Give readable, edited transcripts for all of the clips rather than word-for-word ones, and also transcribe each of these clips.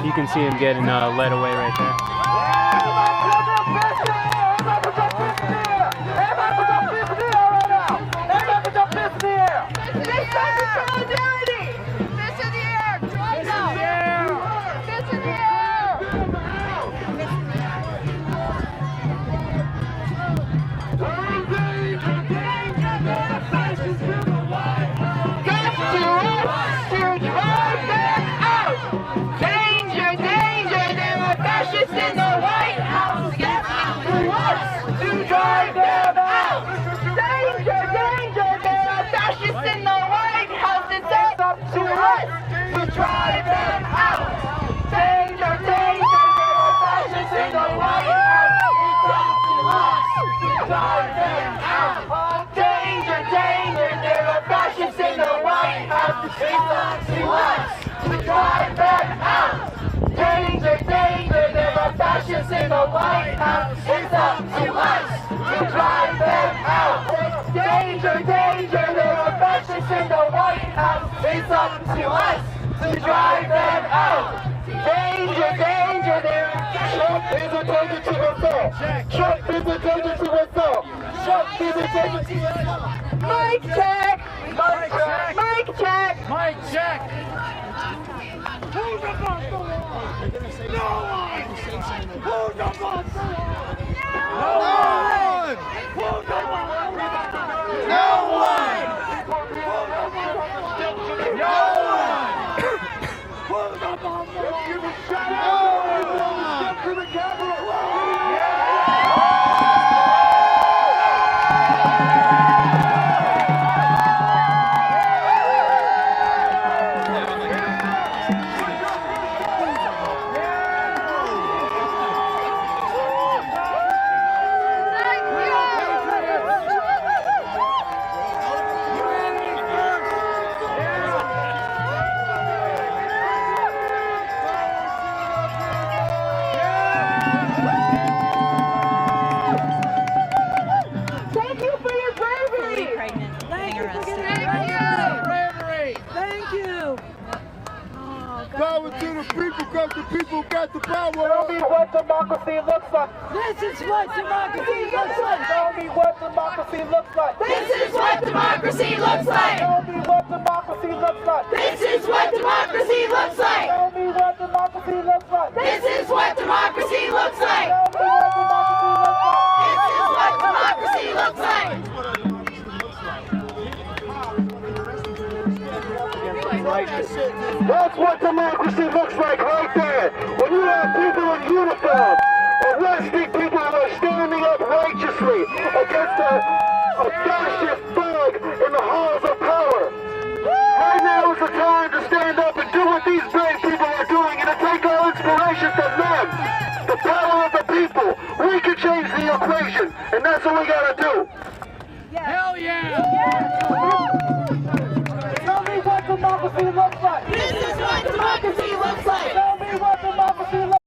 You can see him getting led away right there. Mic check! Mic check! Mic check! Mic check! Who's above the law? No one! Who's above the law? No one! Who's above the law? No one! No one! Who's above the law? No one! Step to the camera! Power to the people, because the people got the power. Tell me what democracy looks like. This is what democracy looks like. Tell me what democracy looks like. This is what democracy looks like. Tell me what democracy looks like. This is what democracy looks like. Tell me what democracy looks like. This is what democracy looks like. Tell me what democracy looks like. This is what democracy looks like. That's what democracy looks like right there. When you have people in uniform arresting people who are standing up righteously against a fascist thug in the halls of power. Right now is the time to stand up and do what these brave people are doing and to take our inspiration from them. The power of the people. We can change the equation, and that's what we gotta do. Hell yeah! Tell me what democracy looks like. This is what democracy looks like. Tell me what democracy looks like.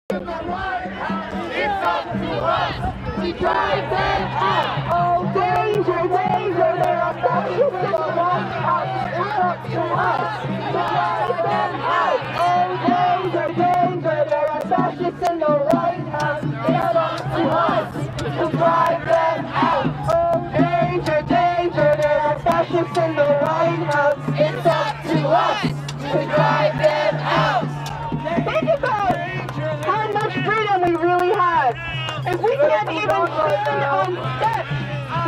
It's up to us to drive them out. Oh, danger, danger, there are fascists in the White House. It's up to us to drive them out. Oh, danger, danger, there are fascists in the White House. It's up to us to drive them out. Oh, danger, danger, there are fascists in the White House. It's up to us to drive them out. Think about how much freedom we really have. If we can't even stand on steps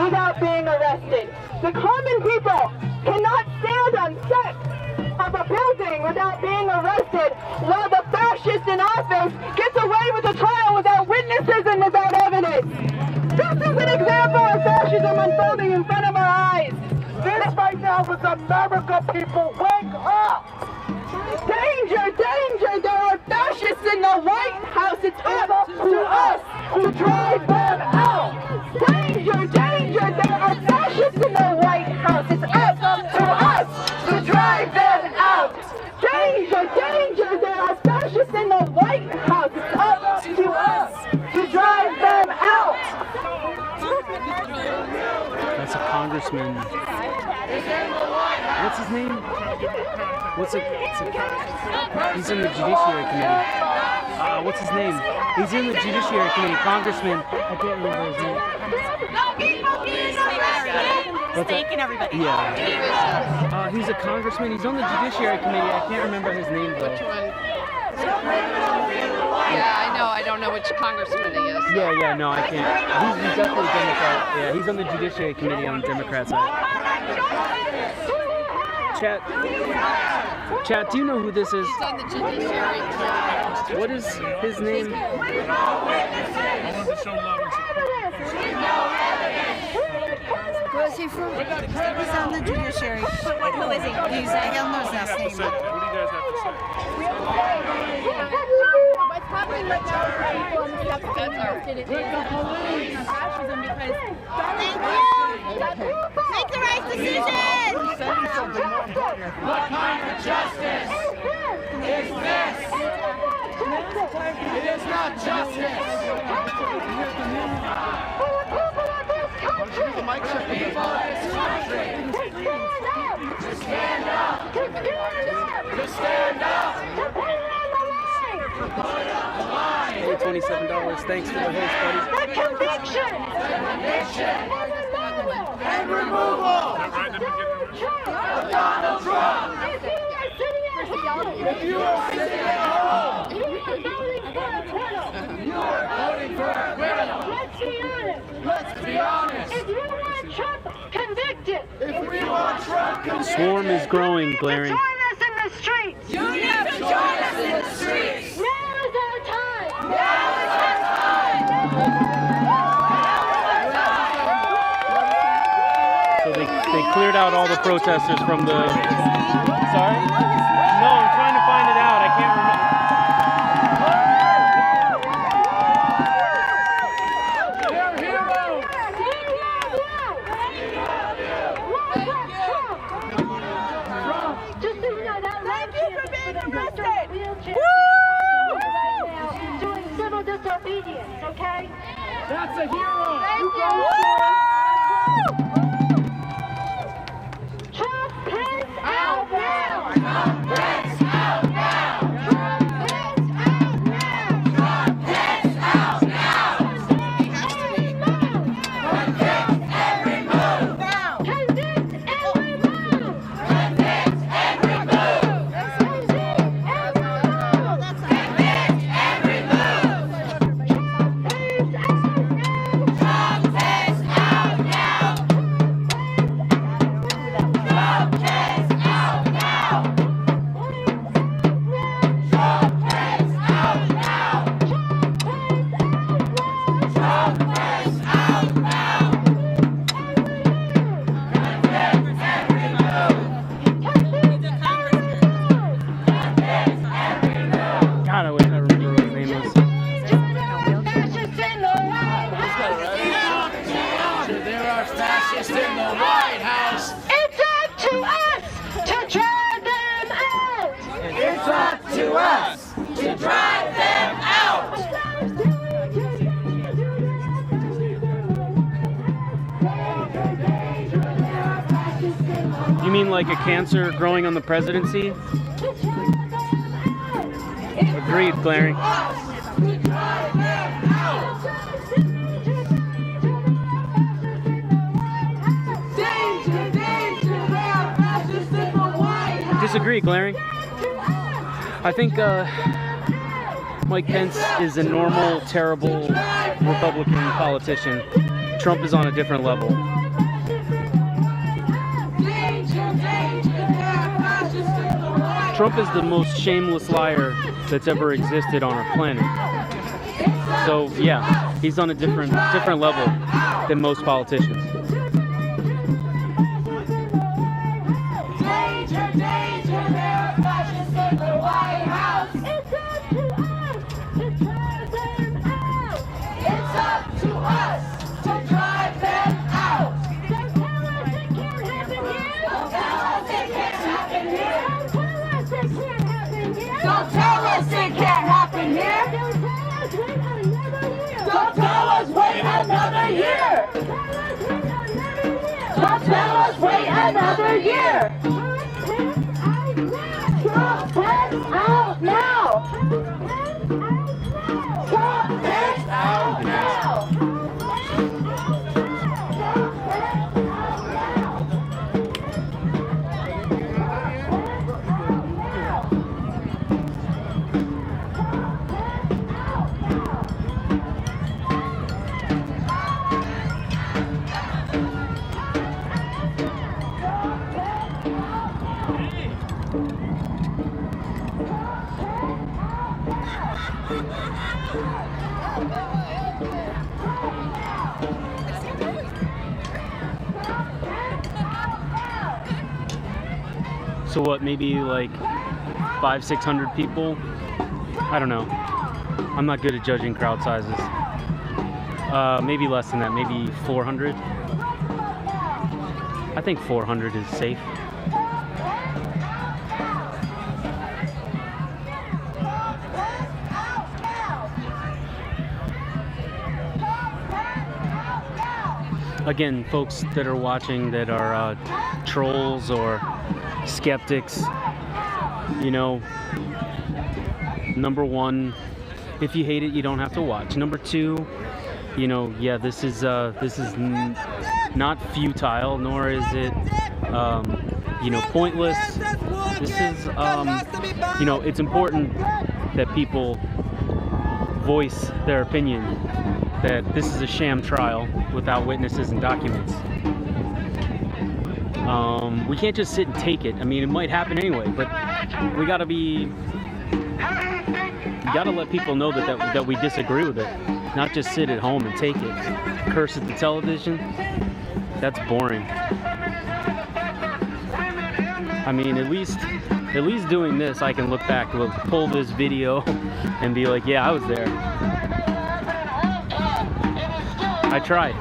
without being arrested. The common people cannot stand on steps of a building without being arrested, while the fascist in office gets away with a trial without witnesses and without evidence. This is an example of fascism unfolding in front of our eyes. This right now is America, people. Wake up! Danger, danger, there are fascists in the White House. It's up to us to drive them out. Danger, danger, there are fascists in the White House. It's up to us to What's his name? He's in the Judiciary Committee. What's his name? He's in the Judiciary Committee. Congressman. I can't remember his name. Mistaken everybody. Yeah. He's a congressman. He's on the Judiciary Committee. I can't remember his name though. Yeah, I know. I don't know which congressman he is. Yeah, no, I can't. He's definitely Democrat. Yeah, he's on the Judiciary Committee on the Democrat side. Chat, do you know who this is? He's on the Judiciary Committee. What is his name? Where is he from? He's on the Judiciary. Who is he? He's I don't know his last name. What do you guys have to say? What's happening right now is people on the steps did it fascism because Thank you. Make the right decision. what kind of justice is this? It is not justice. People of this country to stand up. To stand up. Hey, $27. Thanks for the host, buddy. The conviction! And removal of Donald Trump. If you are sitting at home, you are voting for acquittal. Let's be honest. Let's be honest. If you want Trump convicted, If we want Trump The convicted, swarm is growing, glaring. join us in the streets. you need to join us in the streets. Now is our time. Now is our time. So they cleared out all the protesters from the... Sorry? No, I'm trying to find it out. I can't remember. They're heroes. Just so you know, that last year for being arrested. Doing civil disobedience, okay? That's a hero. Trump pants out now! Trump pants out now. Trump pants out now! Trump pants out now. Convict and remove. Convict and remove! Convict and remove. Convict and remove! Convict and remove. Trump pants out now! Trump pants out now. Trump pants out now. Trump pants out now. Convict and remove. Convict and remove. God, I wish I remember what his name is. Fascists in the White House! There are fascists in the White House. It's up to us to drive them out! It's up to us to drive them out. You mean like a cancer growing on the presidency? Agreed, glaring. To drive them out. Danger, danger, there are fascists in the White House. Disagree, glaring. I think Mike Pence is a normal, terrible Republican politician. Trump is on a different level. Danger, danger, there are fascists in the White House. Trump is the most shameless liar that's ever existed on our planet. So yeah, he's on a different level than most politicians. Danger, danger, there are fascists in the White House. It's up to us to drive them out! It's up to us to drive them out. Don't tell us it can't happen here! Don't tell us it can't happen here. Don't tell us wait another year! Don't tell us wait another year. Don't tell us wait another year. Trump pants out now. Trump pants out now. So what, maybe like 500-600 people? I don't know. I'm not good at judging crowd sizes. Maybe less than that, maybe 400. I think 400 is safe. Again, folks that are watching that are trolls or skeptics, you know, number one, if you hate it, you don't have to watch. Number two, you know, yeah, this is not futile, nor is it, you know, pointless. This is, you know, it's important that people voice their opinion that this is a sham trial without witnesses and documents. We can't just sit and take it. I mean, it might happen anyway, but we gotta let people know that we disagree with it, not just sit at home and take it. Curse at the television, that's boring. I mean, at least doing this, I can look back, pull this video, and be like, yeah, I was there. I tried.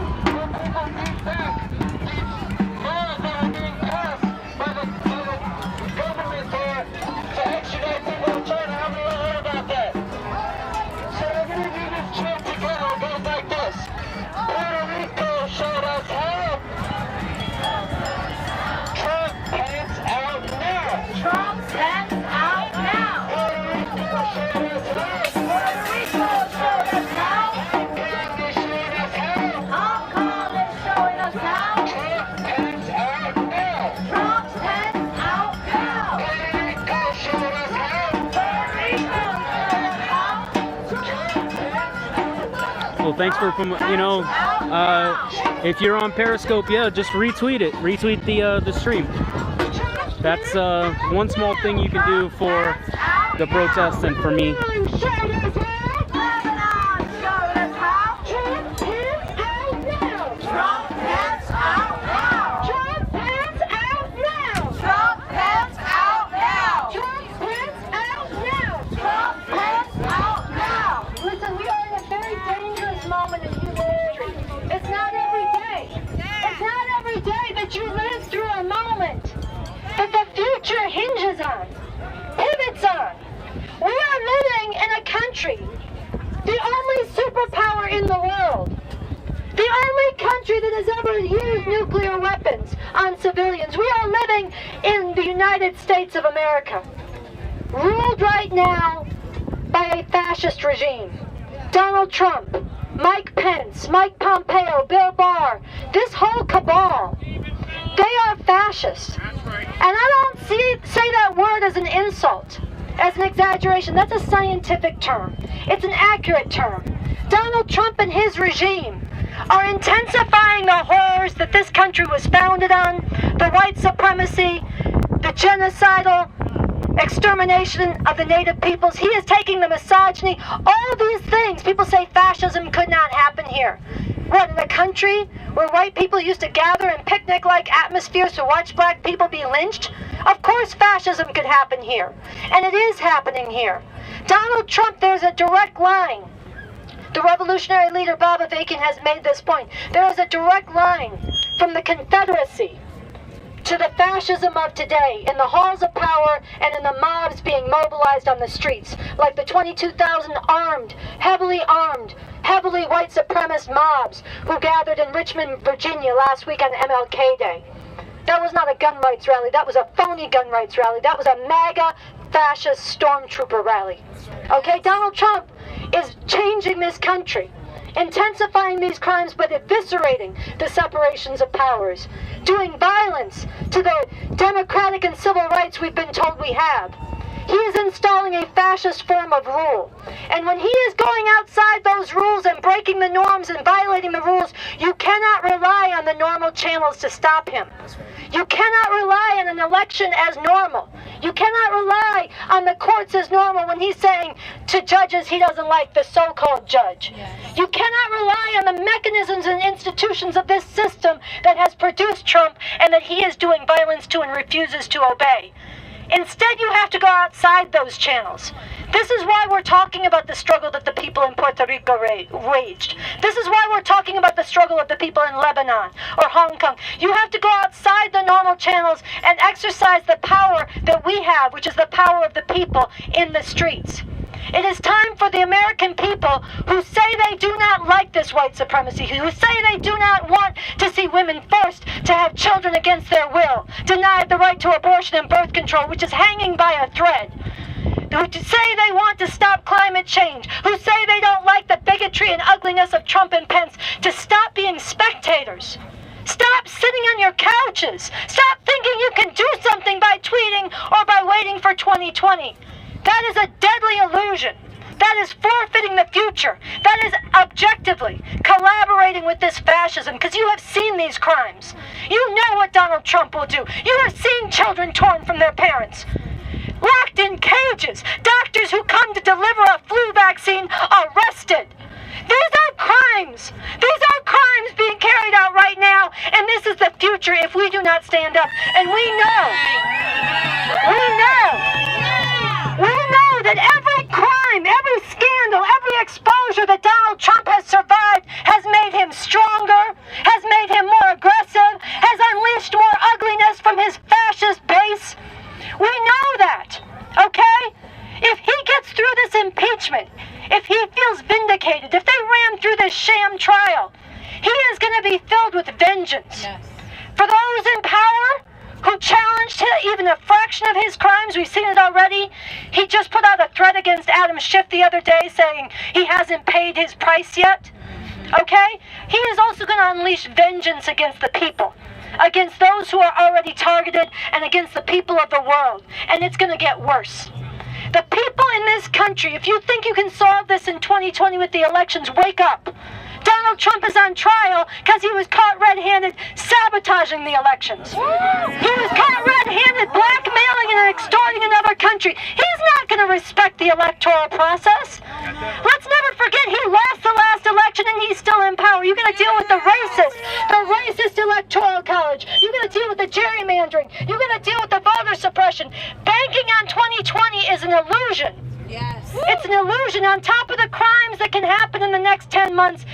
Well, thanks for, you know, if you're on Periscope, yeah, just retweet it. Retweet the stream. That's one small thing you can do for the protests and for me. Hinges on, pivots on. We are living in a country, the only superpower in the world, the only country that has ever used nuclear weapons on civilians. We are living in the United States of America, ruled right now by a fascist regime. Donald Trump, Mike Pence, Mike Pompeo, Bill Barr, this whole cabal, they are fascists. And I don't say that word as an insult, as an exaggeration. That's a scientific term. It's an accurate term. Donald Trump and his regime are intensifying the horrors that this country was founded on, the white supremacy, the genocidal extermination of the native peoples. He is taking the misogyny, all these things. People say fascism could not happen here. What, in a country where white people used to gather in picnic-like atmospheres to watch black people be lynched? Of course fascism could happen here. And it is happening here. Donald Trump, there's a direct line. The revolutionary leader Bob Avakian has made this point. There is a direct line from the Confederacy to the fascism of today, in the halls of power and in the mobs being mobilized on the streets, like the 22,000 heavily white supremacist mobs who gathered in Richmond, Virginia last week on MLK Day. That was not a gun rights rally. That was a phony gun rights rally. That was a MAGA fascist stormtrooper rally. Okay, Donald Trump is changing this country, intensifying these crimes, but eviscerating the separations of powers, doing violence to the democratic and civil rights we've been told we have. He is installing a fascist form of rule. And when he is going outside those rules and breaking the norms and violating the rules, you cannot rely on the normal channels to stop him. You cannot rely on an election as normal. You cannot rely on the courts as normal when he's saying to judges he doesn't like the so-called judge. You cannot rely on the mechanisms and institutions of this system that has produced Trump and that he is doing violence to and refuses to obey. Instead, you have to go outside those channels. This is why we're talking about the struggle that the people in Puerto Rico waged. This is why we're talking about the struggle of the people in Lebanon or Hong Kong. You have to go outside the normal channels and exercise the power that we have, which is the power of the people in the streets. It is time for the American people who say they do not like this white supremacy, who say they do not want to see women forced to have children against their will, denied the right to abortion and birth control, which is hanging by a thread, who say they want to stop climate change, who say they don't like the bigotry and ugliness of Trump and Pence, to stop being spectators. Stop sitting on your couches. Stop thinking you can do something by tweeting or by waiting for 2020. That is a deadly illusion. That is forfeiting the future. That is objectively collaborating with this fascism, because you have seen these crimes. You know what Donald Trump will do. You have seen children torn from their parents, locked in cages, doctors who come to deliver a flu vaccine arrested. These are crimes. These are crimes being carried out right now, and this is the future if we do not stand up. And we know that every crime, every scandal, every exposure that Donald Trump has survived has made him stronger, has made him more aggressive, has unleashed more ugliness from his fascist base. We know that, okay? If he gets through this impeachment, if he feels vindicated, if they ran through this sham trial, he is going to be filled with vengeance. Yes. For those in power who challenged even a fraction of his crimes, we've seen it already. He just put out a threat against Adam Schiff the other day saying he hasn't paid his price yet. Okay? He is also going to unleash vengeance against the people, against those who are already targeted, and against the people of the world. And it's going to get worse. The people in this country, if you think you can solve this in 2020 with the elections, wake up. Donald Trump is on trial because he was caught red-handed sabotaging the elections. He was caught red-handed blackmailing and extorting another country. He's not going to respect the electoral process. Let's never forget he lost the last election and he's still in power. You're going to deal with the racist electoral college. You're going to deal with the gerrymandering. You're going to deal with the voter suppression. Banking on 2020 is an illusion. Yes. It's an illusion on top of the crimes that can happen in the next 10 months.